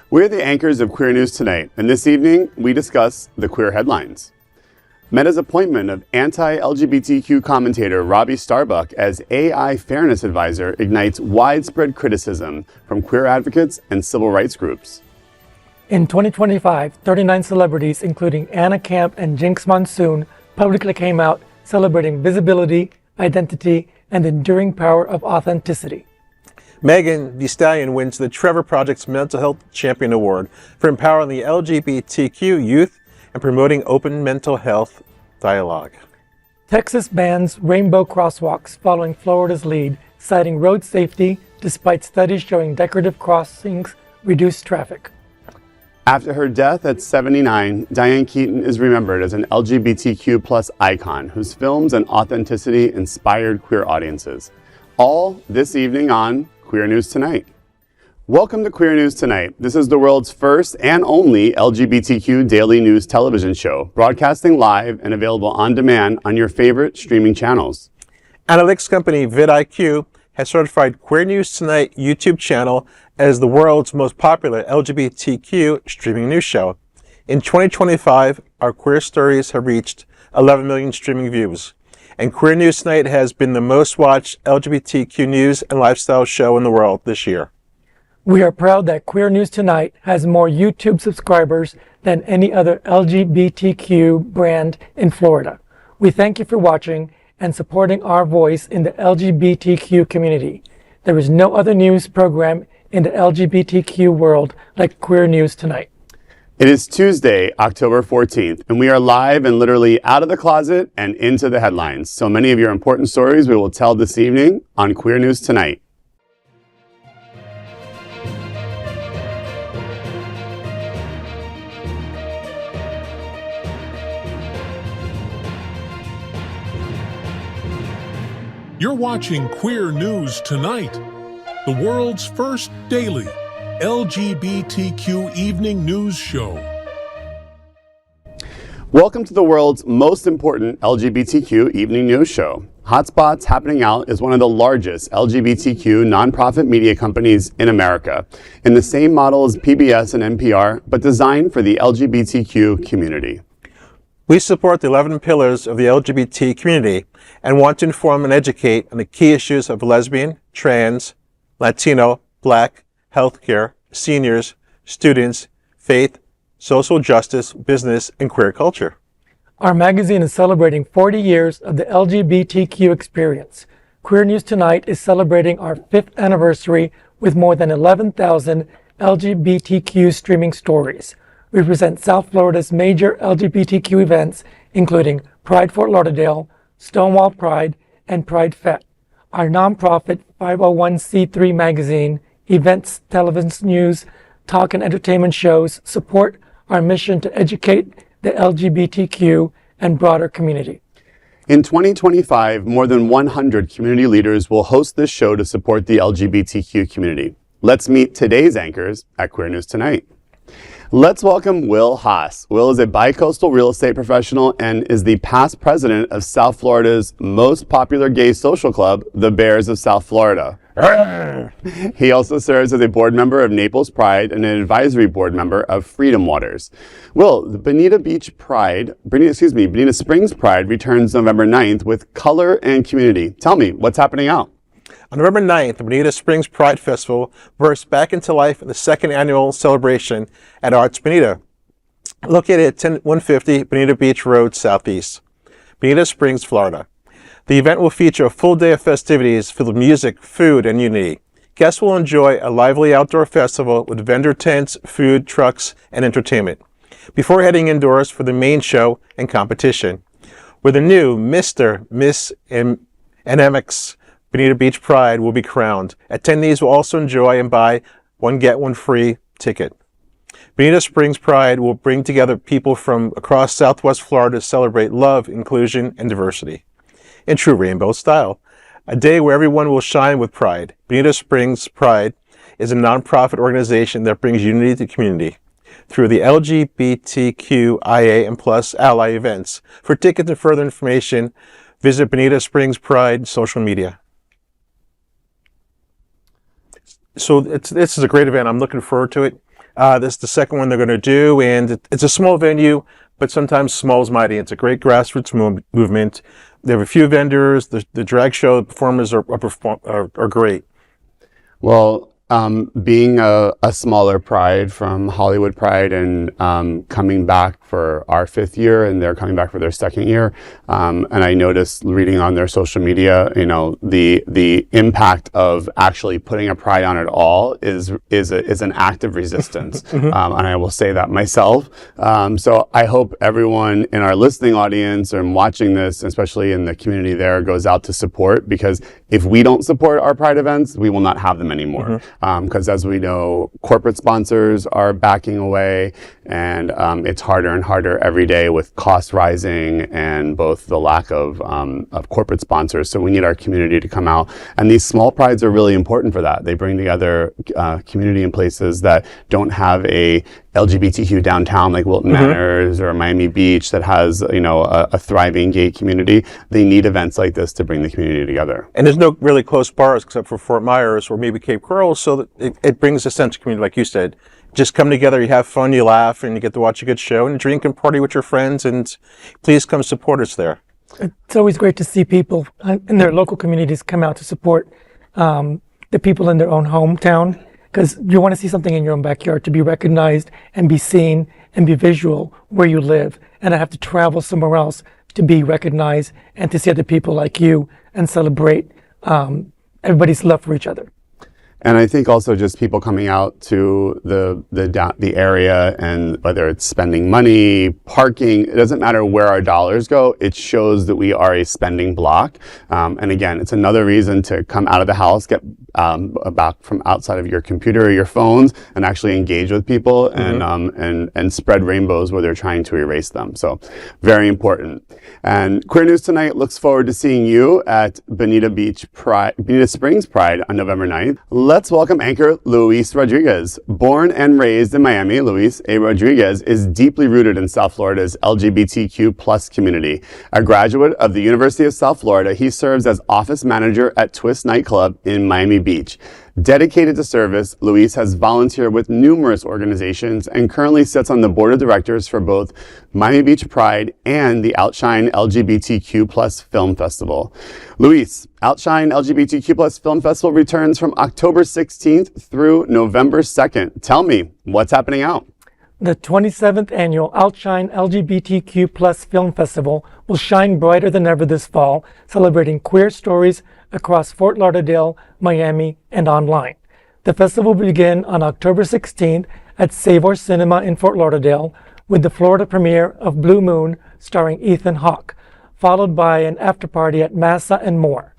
We're the anchors of Queer News Tonight, and this evening we discuss the queer headlines. Meta's appointment of anti-LGBTQ commentator Robby Starbuck as AI fairness advisor ignites widespread criticism from queer advocates and civil rights groups. In 2025, 39 celebrities, including Anna Camp and Jinx Monsoon, publicly came out celebrating visibility, identity, and the enduring power of authenticity. Megan Thee Stallion wins the Trevor Project's Mental Health Champion Award for empowering the LGBTQ youth and promoting open mental health dialogue. Texas bans rainbow crosswalks following Florida's lead, citing road safety despite studies showing decorative crossings reduce traffic. After her death at 79, Diane Keaton is remembered as an LGBTQ plus icon whose films and authenticity inspired queer audiences. All this evening on Queer News Tonight. Welcome to Queer News Tonight. This is the world's first and only LGBTQ daily news television show, broadcasting live and available on demand on your favorite streaming channels. Analytics company vidIQ has certified Queer News Tonight YouTube channel as the world's most popular LGBTQ streaming news show. In 2025, our queer stories have reached 11 million streaming views, and Queer News Tonight has been the most watched LGBTQ news and lifestyle show in the world this year. We are proud that Queer News Tonight has more YouTube subscribers than any other LGBTQ brand in Florida. We thank you for watching and supporting our voice in the LGBTQ community. There is no other news program in the LGBTQ world like Queer News Tonight. It is Tuesday, October 14th, and we are live and literally out of the closet and into the headlines. So many of your important stories we will tell this evening on Queer News Tonight. You're watching Queer News Tonight, the world's first daily LGBTQ evening news show. Welcome to the world's most important LGBTQ evening news show. Hotspots Happening Out is one of the largest LGBTQ nonprofit media companies in America, in the same model as PBS and NPR, but designed for the LGBTQ community. We support the 11 pillars of the LGBT community and want to inform and educate on the key issues of lesbian, trans, Latino, Black, healthcare, seniors, students, faith, social justice, business, and queer culture. Our magazine is celebrating 40 years of the LGBTQ experience. Queer News Tonight is celebrating our 5th anniversary with more than 11,000 LGBTQ streaming stories. We present South Florida's major LGBTQ events, including Pride Fort Lauderdale, Stonewall Pride, and Pride Fest. Our nonprofit 501c3 magazine, events, television news, talk and entertainment shows support our mission to educate the LGBTQ and broader community. In 2025, more than 100 community leaders will host this show to support the LGBTQ community. Let's meet today's anchors at Queer News Tonight. Let's welcome Will Haas. Will is a bi-coastal real estate professional and is the past president of South Florida's most popular gay social club, the Bears of South Florida. He also serves as a board member of Naples Pride and an advisory board member of Freedom Waters. Will, the Bonita Springs Pride returns November 9th with color and community. Tell me, what's happening out? On November 9th, the Bonita Springs Pride Festival burst back into life in the second annual celebration at Arts Bonita, located at 10150 Bonita Beach Road, Southeast, Bonita Springs, Florida. The event will feature a full day of festivities filled with music, food, and unity. Guests will enjoy a lively outdoor festival with vendor tents, food, trucks, and entertainment, before heading indoors for the main show and competition, where the new Mr., Miss, and MX Bonita Beach Pride will be crowned. Attendees will also enjoy and buy one get one free ticket. Bonita Springs Pride will bring together people from across Southwest Florida to celebrate love, inclusion, and diversity in true rainbow style. A day where everyone will shine with pride. Bonita Springs Pride is a nonprofit organization that brings unity to the community through the LGBTQIA and plus ally events. For tickets and further information, visit Bonita Springs Pride social media. So this is a great event. I'm looking forward to it. This is the second one they're going to do, and it's a small venue, but sometimes small is mighty. It's a great grassroots movement. They have a few vendors. The drag show performers are great. Well, being a smaller Pride from Hollywood Pride and coming back for our 5th year, and they're coming back for their 2nd year, and I noticed reading on their social media, the impact of actually putting a Pride on at all is an act of resistance, and I will say that myself. So I hope everyone in our listening audience and watching this, especially in the community there, goes out to support, because if we don't support our Pride events, we will not have them anymore. Because as we know, corporate sponsors are backing away, and it's harder and harder every day with costs rising and both the lack of corporate sponsors. So we need our community to come out. And these small prides are really important for that. They bring together community in places that don't have a LGBTQ downtown like Wilton Manors or Miami Beach that has, a thriving gay community. They need events like this to bring the community together. And there's no really close bars except for Fort Myers or maybe Cape Coral, so that it brings a sense of community, like you said. Just come together, you have fun, you laugh, and you get to watch a good show and drink and party with your friends, and please come support us there. It's always great to see people in their local communities come out to support the people in their own hometown, because you want to see something in your own backyard to be recognized and be seen and be visual where you live, and not have to travel somewhere else to be recognized and to see other people like you and celebrate everybody's love for each other. And I think also just people coming out to the area, and whether it's spending money, parking, it doesn't matter where our dollars go. It shows that we are a spending block. And again, it's another reason to come out of the house, get back from outside of your computer or your phones, and actually engage with people and spread rainbows where they're trying to erase them. So very important. And Queer News Tonight looks forward to seeing you at Bonita Springs Pride on November 9th. Let's welcome anchor Luis Rodriguez. Born and raised in Miami, Luis A. Rodriguez is deeply rooted in South Florida's LGBTQ plus community. A graduate of the University of South Florida, he serves as office manager at Twist Nightclub in Miami Beach. Dedicated to service, Luis has volunteered with numerous organizations and currently sits on the board of directors for both Miami Beach Pride and the OUTshine LGBTQ plus Film Festival. Luis, OUTshine LGBTQ plus Film Festival returns from October 16th through November 2nd. Tell me, what's happening out? The 27th annual OUTshine LGBTQ plus Film Festival will shine brighter than ever this fall, celebrating queer stories across Fort Lauderdale, Miami, and online. The festival will begin on October 16th at Savor Cinema in Fort Lauderdale with the Florida premiere of Blue Moon starring Ethan Hawke, followed by an after-party at Massa and more.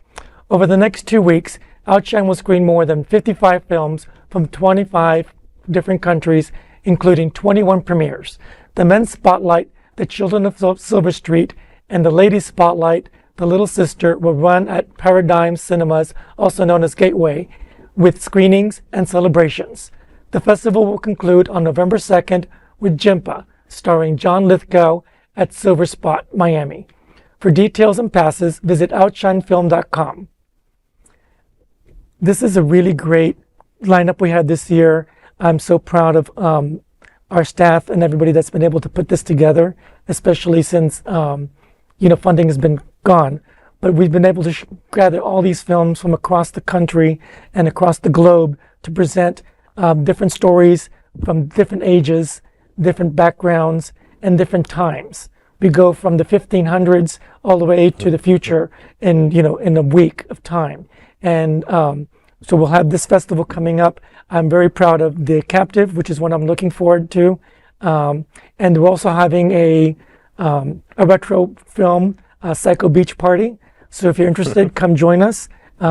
Over the next 2 weeks, OUTshine will screen more than 55 films from 25 different countries, including 21 premieres. The men's spotlight, The Children of Silver Street, and the ladies' spotlight, The Little Sister, will run at Paradigm Cinemas, also known as Gateway, with screenings and celebrations. The festival will conclude on November 2nd with Jimpa, starring John Lithgow at Silver Spot, Miami. For details and passes, visit OUTshineFilm.com. This is a really great lineup we had this year. I'm so proud of our staff and everybody that's been able to put this together, especially since funding has been gone. But we've been able to gather all these films from across the country and across the globe to present different stories from different ages, different backgrounds, and different times. We go from the 1500s all the way to the future in a week of time. And so we'll have this festival coming up. I'm very proud of The Captive, which is one I'm looking forward to. And we're also having a retro film, Psycho Beach Party. So if you're interested, come join us at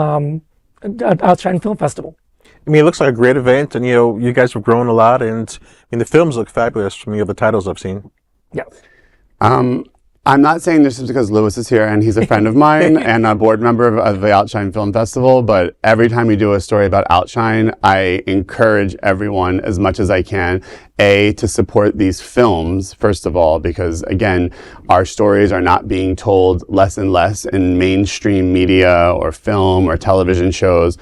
OUTshine Film Festival. I mean, it looks like a great event, and you guys have grown a lot, and the films look fabulous from the other titles I've seen. Yeah. I'm not saying this just because Lewis is here and he's a friend of mine and a board member of the OUTshine Film Festival, but every time we do a story about OUTshine, I encourage everyone as much as I can, to support these films, first of all, because again, our stories are not being told less and less in mainstream media or film or television shows.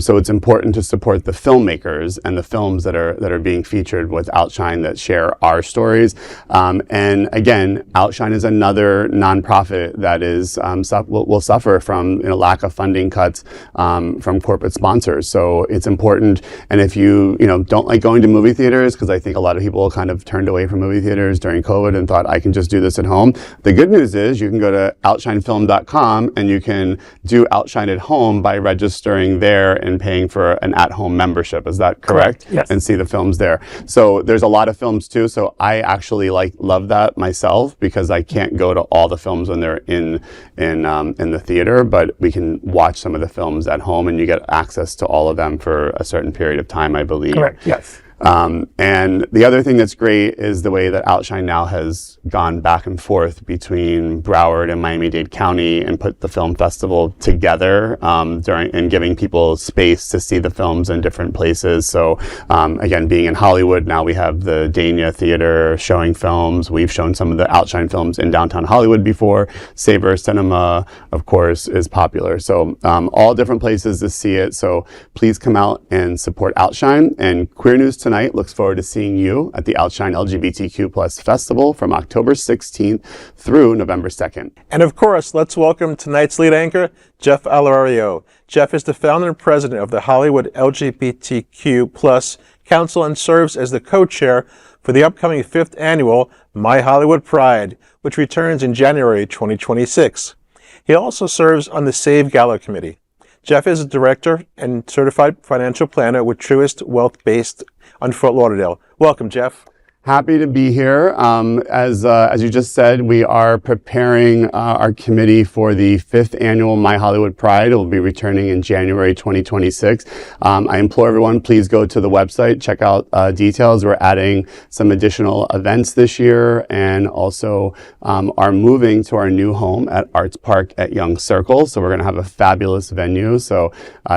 So it's important to support the filmmakers and the films that are being featured with OUTshine that share our stories. And again, OUTshine is another nonprofit that is will suffer from lack of funding cuts from corporate sponsors. So it's important. And if you don't like going to movie theaters, because I think a lot of people kind of turned away from movie theaters during COVID and thought I can just do this at home. The good news is you can go to outshinefilm.com and you can do OUTshine at home by registering there and paying for an at-home membership. Is that correct? Yes. And see the films there. So there's a lot of films too. So I actually love that myself because I can't go to all the films when they're in the theater, but we can watch some of the films at home and you get access to all of them for a certain period of time, I believe. Correct, yes. And the other thing that's great is the way that OUTshine now has gone back and forth between Broward and Miami-Dade County and put the film festival together and giving people space to see the films in different places. So again, being in Hollywood, now we have the Dania Theater showing films. We've shown some of the OUTshine films in downtown Hollywood before. Savor Cinema, of course, is popular. So all different places to see it. So please come out and support OUTshine. And Queer News Tonight looks forward to seeing you at the OUTshine LGBTQ+ Festival from October 16th through November 2nd. And of course, let's welcome tonight's lead anchor, Jeff Oliverio. Jeff is the founder and president of the Hollywood LGBTQ+ Council and serves as the co-chair for the upcoming 5th annual My Hollywood Pride, which returns in January 2026. He also serves on the Save Gala Committee. Jeff is a director and certified financial planner with Truist Wealth based on Fort Lauderdale. Welcome, Jeff. Happy to be here. As you just said, we are preparing our committee for the 5th annual My Hollywood Pride. It will be returning in January 2026. I implore everyone, please go to the website, check out details. We're adding some additional events this year and also are moving to our new home at Arts Park at Young Circle. So we're going to have a fabulous venue. So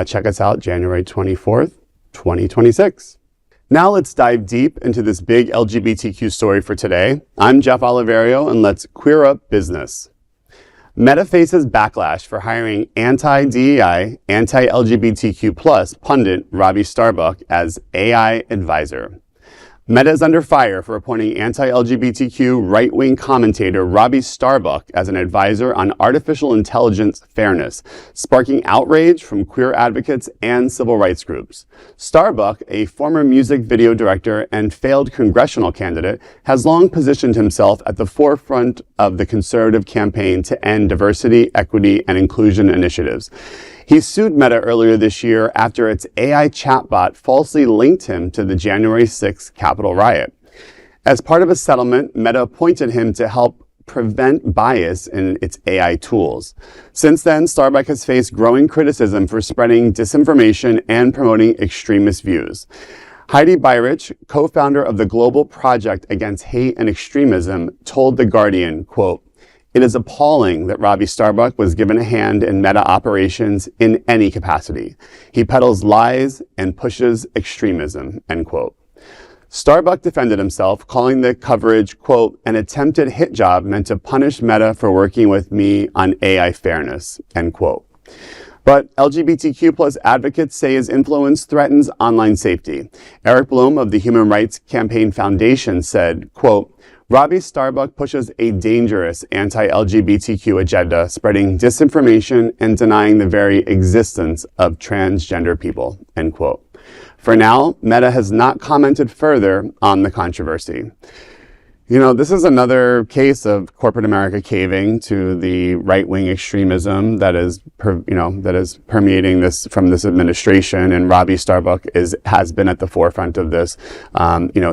check us out January 24th, 2026. Now let's dive deep into this big LGBTQ story for today. I'm Jeff Oliverio, and let's queer up business. Meta faces backlash for hiring anti-DEI, anti-LGBTQ+ pundit Robby Starbuck as AI advisor. Meta is under fire for appointing anti-LGBTQ right-wing commentator Robby Starbuck as an advisor on artificial intelligence fairness, sparking outrage from queer advocates and civil rights groups. Starbuck, a former music video director and failed congressional candidate, has long positioned himself at the forefront of the conservative campaign to end diversity, equity, and inclusion initiatives. He sued Meta earlier this year after its AI chatbot falsely linked him to the January 6th Capitol riot. As part of a settlement, Meta appointed him to help prevent bias in its AI tools. Since then, Starbuck has faced growing criticism for spreading disinformation and promoting extremist views. Heidi Beirich, co-founder of the Global Project Against Hate and Extremism, told The Guardian, quote, "It is appalling that Robby Starbuck was given a hand in Meta operations in any capacity. He peddles lies and pushes extremism," end quote. Starbuck defended himself, calling the coverage, quote, "an attempted hit job meant to punish Meta for working with me on AI fairness," end quote. But LGBTQ+ advocates say his influence threatens online safety. Eric Bloom of the Human Rights Campaign Foundation said, quote, "Robby Starbuck pushes a dangerous anti-LGBTQ agenda, spreading disinformation and denying the very existence of transgender people," end quote. For now, Meta has not commented further on the controversy. You know, this is another case of corporate America caving to the right-wing extremism that is permeating this from this administration, and Robby Starbuck has been at the forefront of this.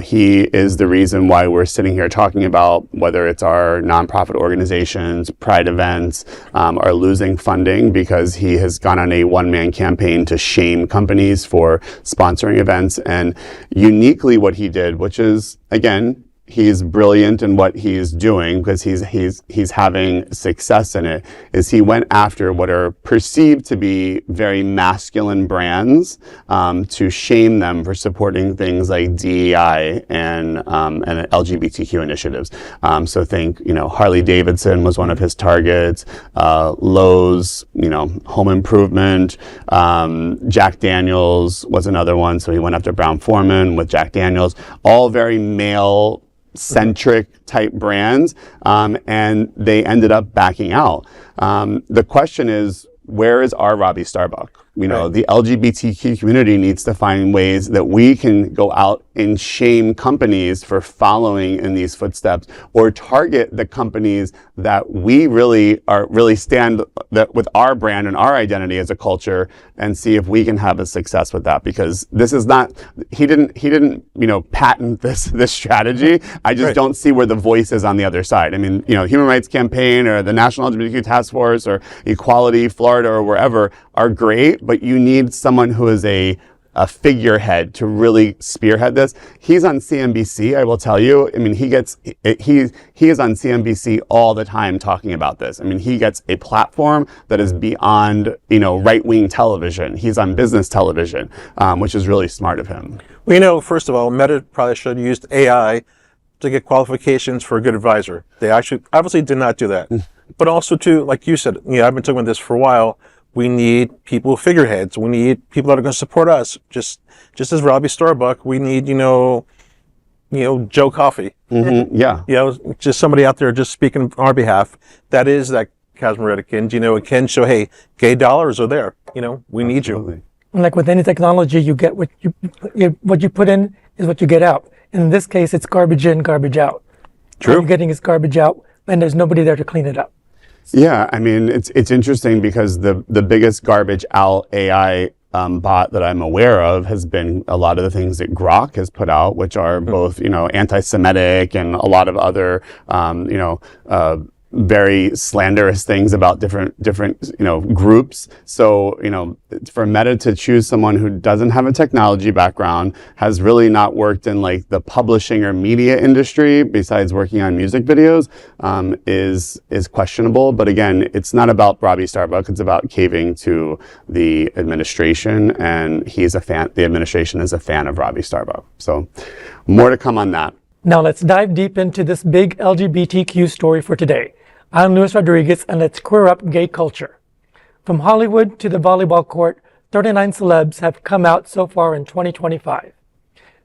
He is the reason why we're sitting here talking about whether it's our nonprofit organizations, pride events, are losing funding because he has gone on a one-man campaign to shame companies for sponsoring events. And uniquely what he did, which is, again, he's brilliant in what he's doing because he's having success in it, is he went after what are perceived to be very masculine brands to shame them for supporting things like DEI and LGBTQ initiatives. So think, Harley Davidson was one of his targets, Lowe's, home improvement, Jack Daniels was another one. So he went after Brown-Forman with Jack Daniels, all very male centric type brands, and they ended up backing out. The question is, where is our Robby Starbuck? The LGBTQ community needs to find ways that we can go out and shame companies for following in these footsteps, or target the companies that we really stand with our brand and our identity as a culture, and see if we can have a success with that. Because this is not, he didn't patent this strategy. I just don't see where the voice is on the other side. I mean, Human Rights Campaign or the National LGBTQ Task Force or Equality Florida or wherever are great, but you need someone who is a figurehead to really spearhead this. He's on CNBC, I will tell you. I mean, he is on CNBC all the time talking about this. I mean, he gets a platform that is beyond, right-wing television. He's on business television, which is really smart of him. Well, first of all, Meta probably should have used AI to get qualifications for a good advisor. They obviously did not do that. But also, too, like you said, I've been talking about this for a while. We need people, figureheads. We need people that are going to support us. Just as Robby Starbuck, we need, Joe Coffee. Mm-hmm. Yeah. Just somebody out there just speaking on our behalf. That is that charismatic. And, it can show, hey, gay dollars are there. We need you. Like with any technology, you get what you put in is what you get out. In this case, it's garbage in, garbage out. True. What you're getting is garbage out, and there's nobody there to clean it up. Yeah, I mean, it's interesting because the biggest garbage out AI bot that I'm aware of has been a lot of the things that Grok has put out, which are both, anti-Semitic and a lot of other, very slanderous things about different groups. So for Meta to choose someone who doesn't have a technology background, has really not worked in like the publishing or media industry besides working on music videos, is questionable. But again, it's not about Robby Starbuck. It's about caving to the administration, and the administration is a fan of Robby Starbuck. So more to come on that. Now let's dive deep into this big LGBTQ story for today. I'm Luis Rodriguez, and let's queer up gay culture. From Hollywood to the volleyball court, 39 celebs have come out so far in 2025.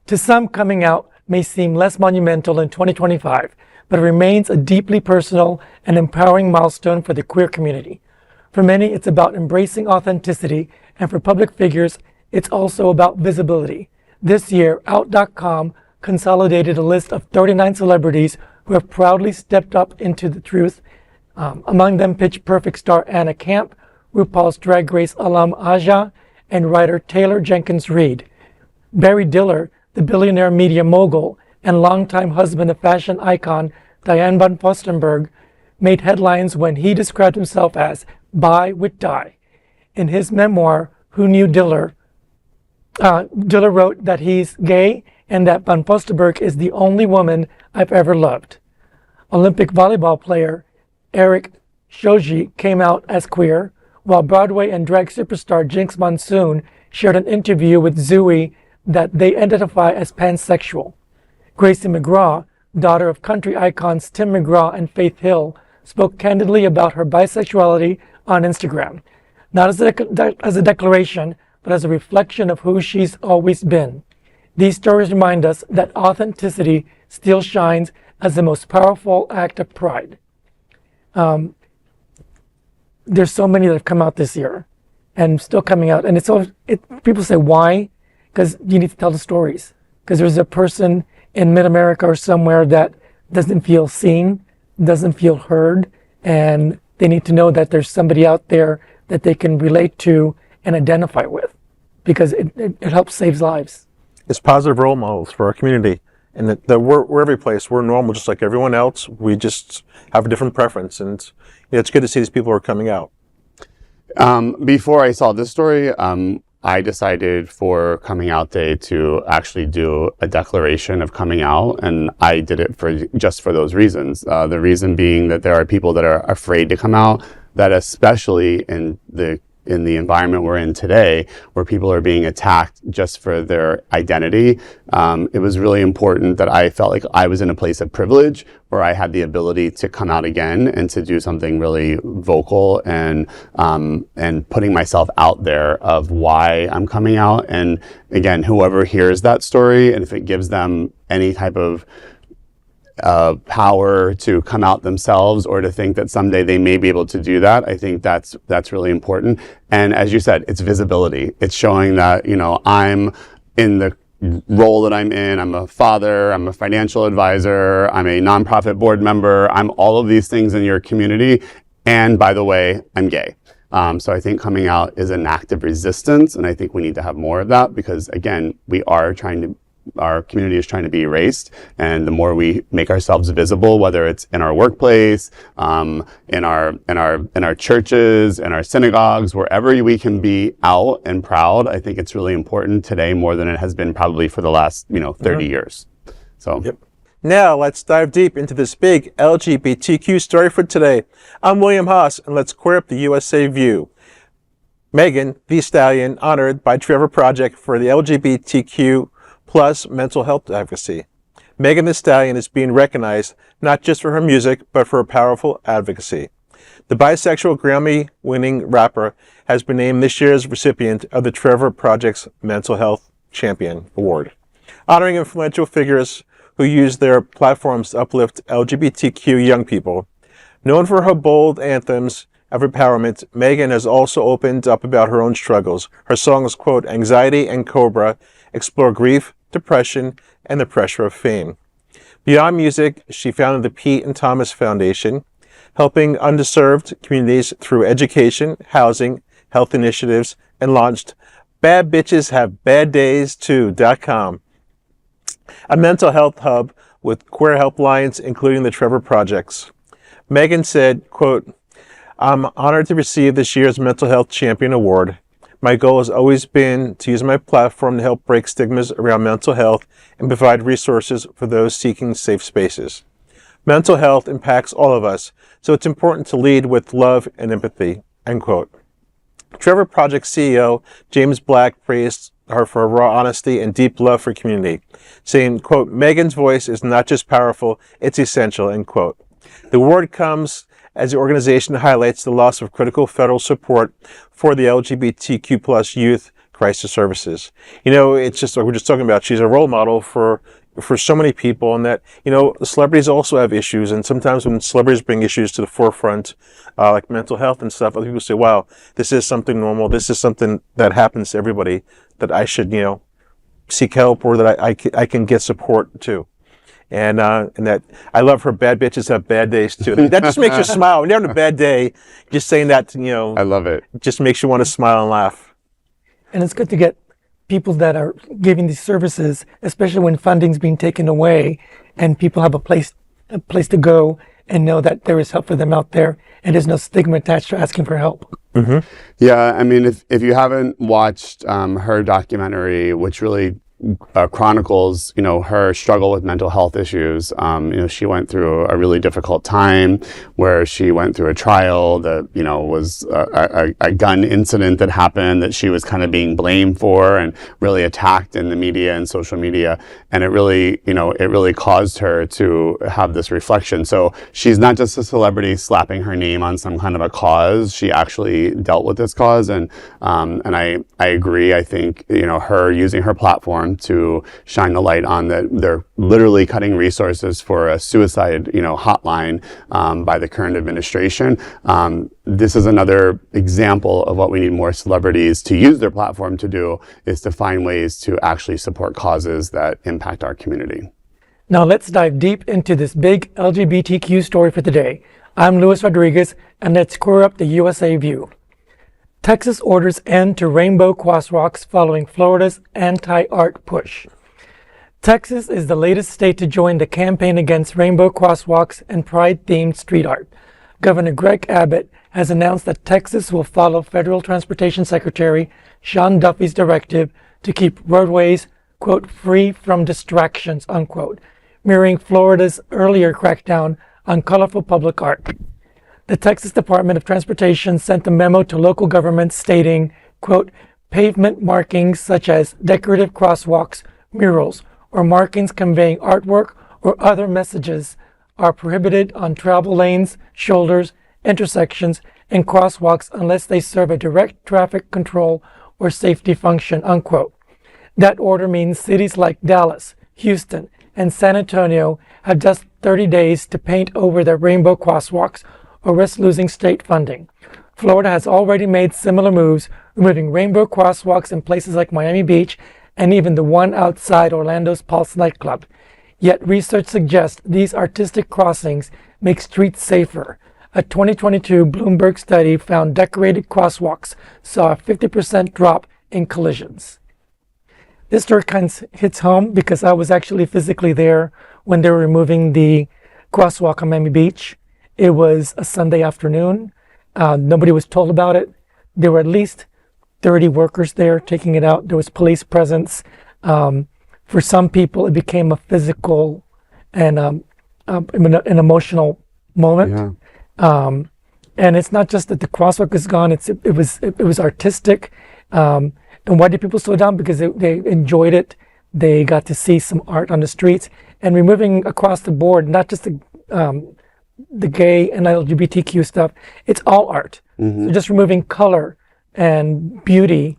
To some, coming out may seem less monumental in 2025, but it remains a deeply personal and empowering milestone for the queer community. For many, it's about embracing authenticity, and for public figures, it's also about visibility. This year, Out.com consolidated a list of 39 celebrities who have proudly stepped up into the truth. Among them, Pitch Perfect star Anna Camp, RuPaul's Drag Race alum Aja, and writer Taylor Jenkins Reid. Barry Diller, the billionaire media mogul and longtime husband of fashion icon Diane von Furstenberg, made headlines when he described himself as bi with die. In his memoir, Who Knew Diller, Diller wrote that he's gay and that von Furstenberg is the only woman I've ever loved. Olympic volleyball player Eric Shoji came out as queer, while Broadway and drag superstar Jinx Monsoon shared an interview with Zooey that they identify as pansexual. Gracie McGraw, daughter of country icons Tim McGraw and Faith Hill, spoke candidly about her bisexuality on Instagram, not as a declaration, but as a reflection of who she's always been. These stories remind us that authenticity still shines as the most powerful act of pride. There's so many that have come out this year and still coming out. And people say, why? Because you need to tell the stories. Because there's a person in mid-America or somewhere that doesn't feel seen, doesn't feel heard, and they need to know that there's somebody out there that they can relate to and identify with, because it helps save lives. It's positive role models for our community. And that we're every place. We're normal just like everyone else. We just have a different preference. And it's good to see these people are coming out. Before I saw this story, I decided for coming out day to actually do a declaration of coming out, and I did it just for those reasons. The reason being that there are people that are afraid to come out, that especially in the environment we're in today, where people are being attacked just for their identity. It was really important that I felt like I was in a place of privilege where I had the ability to come out again and to do something really vocal and putting myself out there of why I'm coming out. And again, whoever hears that story, and if it gives them any type of power to come out themselves or to think that someday they may be able to do that, I think that's really important. And as you said, it's visibility. It's showing that, I'm in the role that I'm in. I'm a father, I'm a financial advisor, I'm a nonprofit board member, I'm all of these things in your community. And by the way, I'm gay. So I think coming out is an act of resistance, and I think we need to have more of that because, again, our community is trying to be erased, and the more we make ourselves visible, whether it's in our workplace, in our churches, in our synagogues, wherever we can be out and proud, I think it's really important today more than it has been probably for the last 30 years. So. Yep. Now let's dive deep into this big LGBTQ story for today. I'm William Haas, and let's queer up the USA view. Megan, the Stallion, honored by Trevor Project for the LGBTQ plus mental health advocacy. Megan Thee Stallion is being recognized not just for her music, but for her powerful advocacy. The bisexual Grammy-winning rapper has been named this year's recipient of the Trevor Project's Mental Health Champion Award, honoring influential figures who use their platforms to uplift LGBTQ young people. Known for her bold anthems of empowerment, Megan has also opened up about her own struggles. Her songs, quote, Anxiety and Cobra, explore grief, depression, and the pressure of fame. Beyond music, she founded the Pete and Thomas Foundation, helping underserved communities through education, housing, health initiatives, and launched Bad Bitches Have Bad Days Too.com, a mental health hub with queer helplines, including the Trevor Projects. Megan said, quote, I'm honored to receive this year's Mental Health Champion Award. My goal has always been to use my platform to help break stigmas around mental health and provide resources for those seeking safe spaces. Mental health impacts all of us, so it's important to lead with love and empathy, end quote. Trevor Project CEO James Black praised her for her raw honesty and deep love for community, saying, quote, Megan's voice is not just powerful, it's essential, end quote. The award comes as the organization highlights the loss of critical federal support for the LGBTQ plus youth crisis services. It's just like we're just talking about, she's a role model for so many people, and that, celebrities also have issues, and sometimes when celebrities bring issues to the forefront, like mental health and stuff, other people say, wow, this is something normal, this is something that happens to everybody, that I should, seek help, or that I can get support too. And that I love her Bad Bitches Have Bad Days Too. That just makes you smile. When you're having a bad day, just saying that, I love it. Just makes you want to smile and laugh. And it's good to get people that are giving these services, especially when funding's being taken away and people have a place to go and know that there is help for them out there and there's no stigma attached to asking for help. Mm-hmm. Yeah, I mean, if you haven't watched her documentary, which really chronicles, her struggle with mental health issues. She went through a really difficult time where she went through a trial that, was a gun incident that happened that she was kind of being blamed for and really attacked in the media and social media. And it really caused her to have this reflection. So she's not just a celebrity slapping her name on some kind of a cause. She actually dealt with this cause. And I agree. I think, her using her platform to shine the light on that they're literally cutting resources for a suicide, hotline by the current administration. This is another example of what we need more celebrities to use their platform to do, is to find ways to actually support causes that impact our community. Now let's dive deep into this big LGBTQ story for today. I'm Luis Rodriguez, and let's queer up the USA view. Texas orders end to rainbow crosswalks following Florida's anti-art push. Texas is the latest state to join the campaign against rainbow crosswalks and pride-themed street art. Governor Greg Abbott has announced that Texas will follow Federal Transportation Secretary Sean Duffy's directive to keep roadways, quote, free from distractions, unquote, mirroring Florida's earlier crackdown on colorful public art. The Texas Department of Transportation sent a memo to local governments stating, quote, pavement markings such as decorative crosswalks, murals, or markings conveying artwork or other messages are prohibited on travel lanes, shoulders, intersections, and crosswalks unless they serve a direct traffic control or safety function, unquote. That order means cities like Dallas, Houston, and San Antonio have just 30 days to paint over their rainbow crosswalks or risk losing state funding. Florida has already made similar moves, removing rainbow crosswalks in places like Miami Beach and even the one outside Orlando's Pulse nightclub. Yet research suggests these artistic crossings make streets safer. A 2022 Bloomberg study found decorated crosswalks saw a 50% drop in collisions. This story kind of hits home because I was actually physically there when they were removing the crosswalk on Miami Beach. It was a Sunday afternoon. Nobody was told about it. There were at least 30 workers there taking it out. There was police presence. For some people, it became a physical and an emotional moment. Yeah. And it's not just that the crosswalk is gone. It was artistic. And why did people slow down? Because they enjoyed it. They got to see some art on the streets, and removing across the board, not just the gay and LGBTQ stuff. It's all art. Mm-hmm. So just removing color and beauty,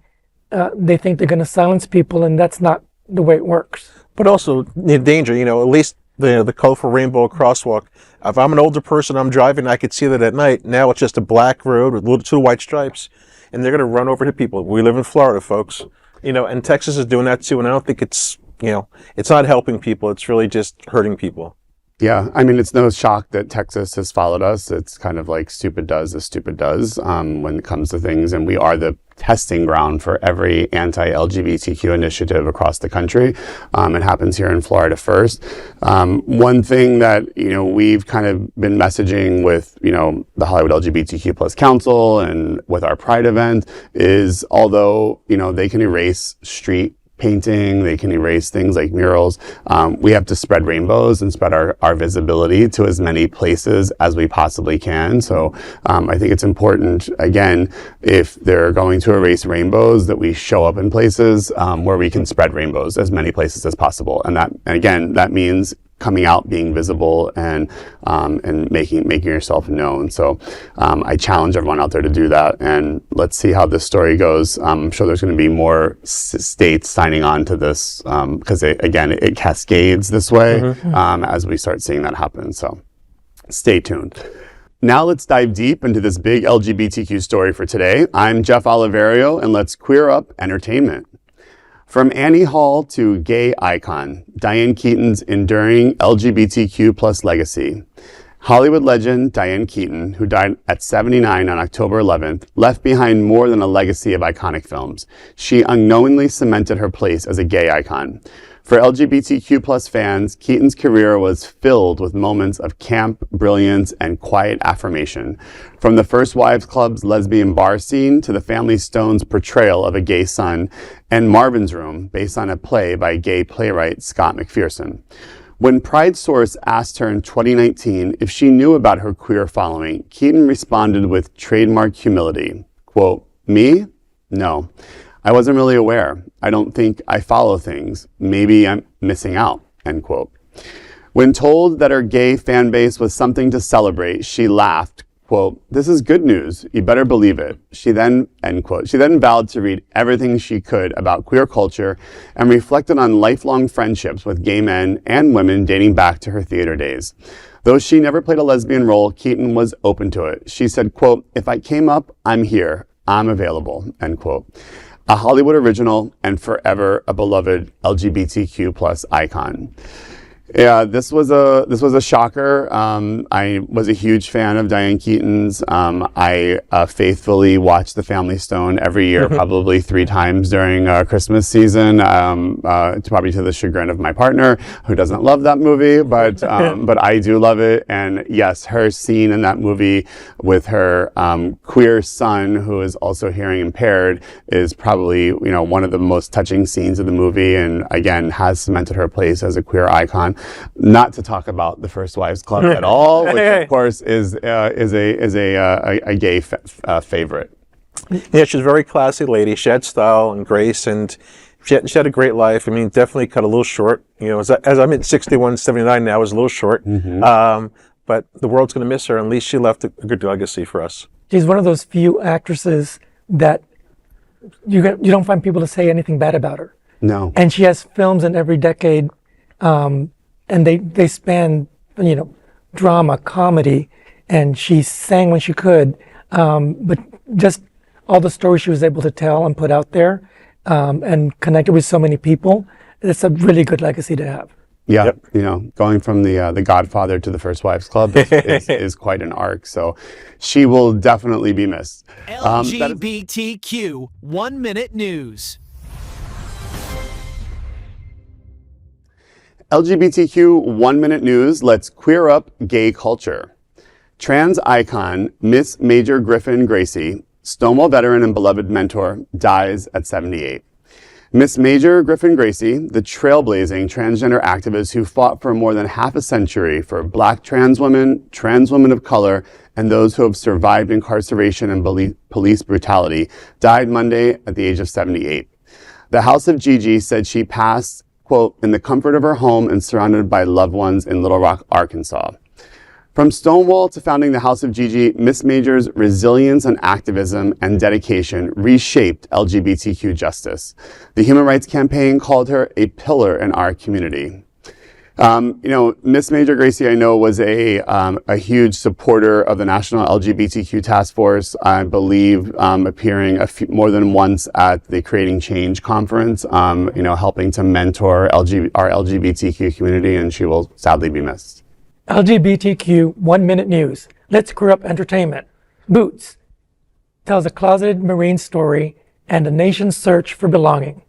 they think they're going to silence people, and that's not the way it works. But also, the danger, at least the colorful rainbow crosswalk. If I'm an older person, I'm driving, I could see that at night. Now it's just a black road with two white stripes, and they're going to run over to people. We live in Florida, folks. And Texas is doing that too, and I don't think it's not helping people. It's really just hurting people. Yeah, I mean, it's no shock that Texas has followed us. It's kind of like stupid does as stupid does when it comes to things. And we are the testing ground for every anti-LGBTQ initiative across the country. It happens here in Florida first. One thing that, we've kind of been messaging with, the Hollywood LGBTQ plus Council and with our Pride event is, although, they can erase street painting, they can erase things like murals. We have to spread rainbows and spread our visibility to as many places as we possibly can. So I think it's important, again, if they're going to erase rainbows, that we show up in places where we can spread rainbows as many places as possible. And that means coming out, being visible, and making yourself known. So I challenge everyone out there to do that, and let's see how this story goes. I'm sure there's going to be more states signing on to this because it cascades this way as we start seeing that happen. So stay tuned. Now let's dive deep into this big LGBTQ story for today. I'm Jeff Oliverio, and let's queer up entertainment. From Annie Hall to gay icon, Diane Keaton's enduring LGBTQ plus legacy. Hollywood legend Diane Keaton, who died at 79 on October 11th, left behind more than a legacy of iconic films. She unknowingly cemented her place as a gay icon. For LGBTQ plus fans, Keaton's career was filled with moments of camp, brilliance, and quiet affirmation. From the First Wives Club's lesbian bar scene to the Family Stone's portrayal of a gay son, and Marvin's Room, based on a play by gay playwright Scott McPherson. When Pride Source asked her in 2019 if she knew about her queer following, Keaton responded with trademark humility, quote, "Me? No. I wasn't really aware. I don't think I follow things. Maybe I'm missing out," end quote. When told that her gay fan base was something to celebrate, she laughed, quote, "This is good news. You better believe it." She then, end quote. She then vowed to read everything she could about queer culture and reflected on lifelong friendships with gay men and women dating back to her theater days. Though she never played a lesbian role, Keaton was open to it. She said, quote, "If I came up, I'm here. I'm available," end quote. A Hollywood original and forever a beloved LGBTQ plus icon. Yeah, this was a shocker. I was a huge fan of Diane Keaton's. I faithfully watched The Family Stone every year, probably 3 times during Christmas season. Probably to the chagrin of my partner, who doesn't love that movie, but I do love it. And yes, her scene in that movie with her queer son, who is also hearing impaired, is probably one of the most touching scenes of the movie, and again has cemented her place as a queer icon. Not to talk about the First Wives Club at all, which of course is a gay favorite. Yeah, she's a very classy lady. She had style and grace, and she had a great life. I mean, definitely cut a little short. As I'm at 61, 79 now, is a little short. But the world's going to miss her. At least she left a good legacy for us. She's one of those few actresses that you don't find people to say anything bad about her. No. And she has films in every decade. And they span, drama, comedy, and she sang when she could. But just all the stories she was able to tell and put out there, and connected with so many people, it's a really good legacy to have. Yeah, going from the Godfather to the First Wives Club is quite an arc. So she will definitely be missed. LGBTQ 1 Minute News. LGBTQ 1 Minute News, let's queer up gay culture. Trans icon Miss Major Griffin-Gracy, Stonewall veteran and beloved mentor, dies at 78. Miss Major Griffin-Gracy, the trailblazing transgender activist who fought for more than half a century for Black trans women of color, and those who have survived incarceration and police brutality, died Monday at the age of 78. The House of Gigi said she passed, quote, in the comfort of her home and surrounded by loved ones in Little Rock, Arkansas. From Stonewall to founding the House of Gigi, Miss Major's resilience and activism and dedication reshaped LGBTQ justice. The Human Rights Campaign called her a pillar in our community. Miss Major Gracie, I know, was a huge supporter of the National LGBTQ Task Force. I believe appearing more than once at the Creating Change conference, helping to mentor our LGBTQ community, and she will sadly be missed. LGBTQ 1 Minute News. Let's queer up entertainment. Boots tells a closeted Marine story and a nation's search for belonging.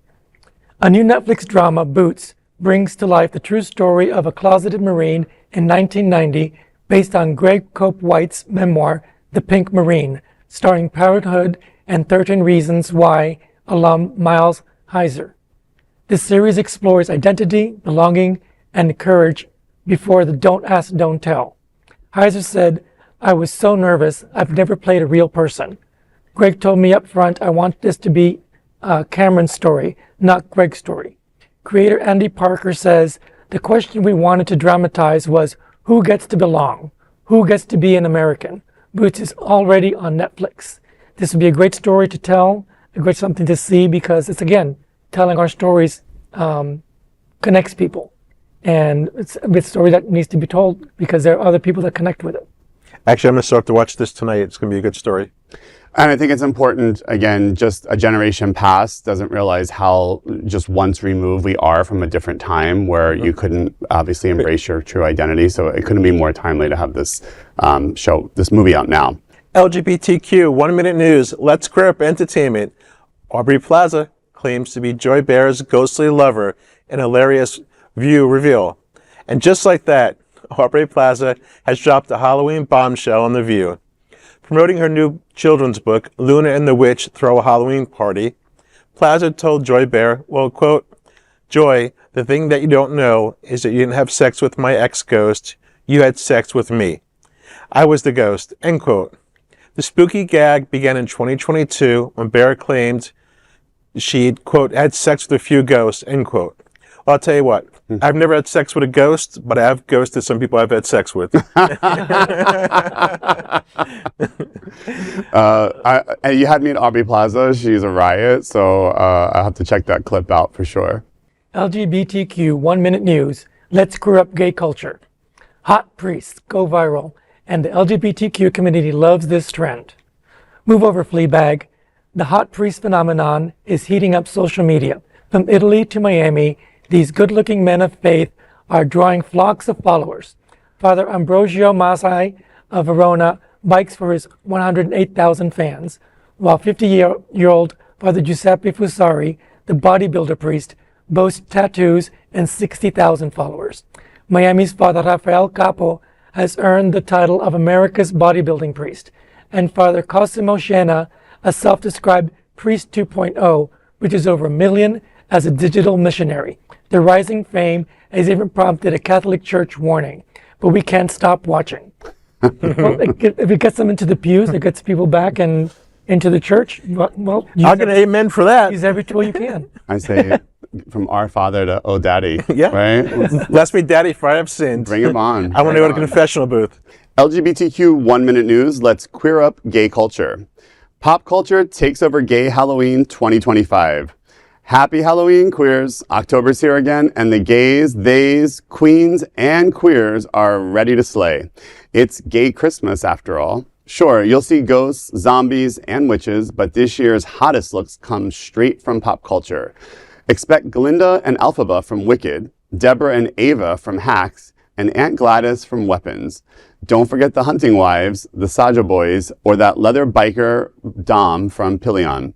A new Netflix drama, Boots, brings to life the true story of a closeted Marine in 1990 based on Greg Cope White's memoir, The Pink Marine, starring Parenthood and 13 Reasons Why alum Miles Heiser. This series explores identity, belonging, and courage before the Don't Ask, Don't Tell. Heiser said, "I was so nervous. I've never played a real person. Greg told me up front I want this to be Cameron's story, not Greg's story." Creator Andy Parker says, "The question we wanted to dramatize was, who gets to belong? Who gets to be an American?" Boots is already on Netflix. This would be a great story to tell, a great something to see, because it's, again, telling our stories connects people. And it's a story that needs to be told because there are other people that connect with it. Actually, I'm going to start to watch this tonight. It's going to be a good story. And I think it's important, again, just a generation past doesn't realize how just once removed we are from a different time where you couldn't obviously embrace your true identity. So it couldn't be more timely to have this this movie out now. LGBTQ 1 Minute News. Let's queer up entertainment. Aubrey Plaza claims to be Joy Behar's ghostly lover in a hilarious View reveal. And just like that, Aubrey Plaza has dropped a Halloween bombshell on The View. Promoting her new children's book, Luna and the Witch Throw a Halloween Party, Plaza told Joy Behar, well, quote, "Joy, the thing that you don't know is that you didn't have sex with my ex-ghost, you had sex with me. I was the ghost," end quote. The spooky gag began in 2022 when Behar claimed she'd, quote, had sex with a few ghosts, end quote. Well, I'll tell you what, I've never had sex with a ghost, but I have ghosted some people I've had sex with. You had me at Aubrey Plaza. She's a riot, so I'll have to check that clip out for sure. LGBTQ 1 Minute News. Let's queer up gay culture. Hot priests go viral, and the LGBTQ community loves this trend. Move over, Fleabag. The hot priest phenomenon is heating up social media. From Italy to Miami, these good-looking men of faith are drawing flocks of followers. Father Ambrosio Masai of Verona bikes for his 108,000 fans, while 50-year-old Father Giuseppe Fusari, the bodybuilder priest, boasts tattoos and 60,000 followers. Miami's Father Rafael Capo has earned the title of America's bodybuilding priest, and Father Cosimo Siena, a self-described priest 2.0, reaches over 1 million as a digital missionary. Their rising fame has even prompted a Catholic Church warning, but we can't stop watching. Well, if it gets them into the pews, it gets people back and into the church. Well, I'll get an amen for that. use every tool you can. I say from our Father to Oh Daddy. Yeah. Right? Bless me, Daddy, for I have sinned. Bring him on. I want to go to the confessional booth. LGBTQ 1 Minute News. Let's queer up gay culture. Pop culture takes over Gay Halloween 2025. Happy Halloween, queers. October's here again, and the gays, theys, queens, and queers are ready to slay. It's gay Christmas, after all. Sure, you'll see ghosts, zombies, and witches, but this year's hottest looks come straight from pop culture. Expect Glinda and Elphaba from Wicked, Deborah and Ava from Hacks, and Aunt Gladys from Weapons. Don't forget the Hunting Wives, the Saja Boys, or that leather biker Dom from Pilion.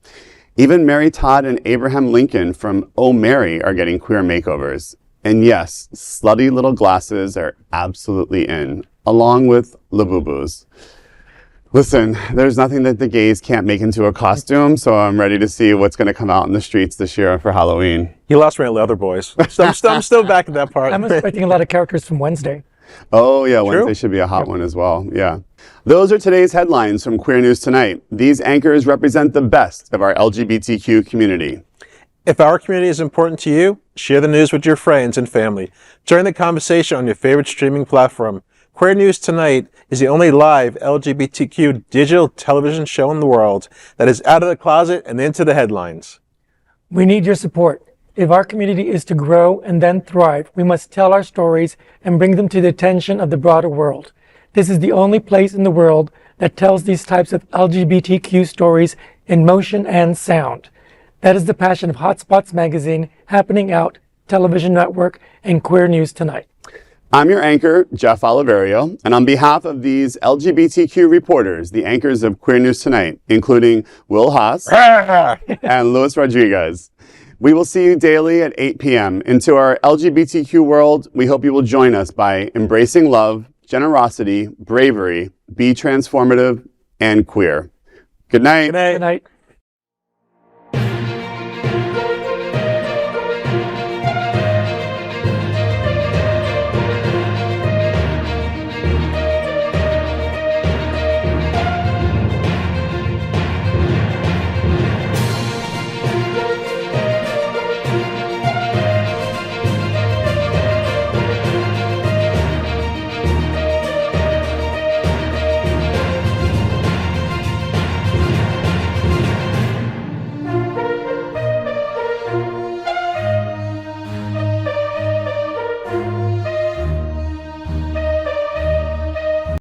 Even Mary Todd and Abraham Lincoln from Oh Mary are getting queer makeovers. And yes, slutty little glasses are absolutely in, along with Labubus. Listen, there's nothing that the gays can't make into a costume, so I'm ready to see what's going to come out in the streets this year for Halloween. You lost me at Leather Boys. I'm still back at that part. I'm expecting a lot of characters from Wednesday. Oh, yeah, True. Wednesday should be a hot one as well. Yeah. Those are today's headlines from Queer News Tonight. These anchors represent the best of our LGBTQ community. If our community is important to you, share the news with your friends and family. Join the conversation on your favorite streaming platform. Queer News Tonight is the only live LGBTQ digital television show in the world that is out of the closet and into the headlines. We need your support. If our community is to grow and then thrive, we must tell our stories and bring them to the attention of the broader world. This is the only place in the world that tells these types of LGBTQ stories in motion and sound. That is the passion of Hotspots Magazine, Happening Out, Television Network, and Queer News Tonight. I'm your anchor, Jeff Oliverio, and on behalf of these LGBTQ reporters, the anchors of Queer News Tonight, including Will Haas and Luis Rodriguez, we will see you daily at 8 p.m. Into our LGBTQ world, we hope you will join us by embracing love, generosity, bravery, be transformative, and queer. Good night. Good night. Good night.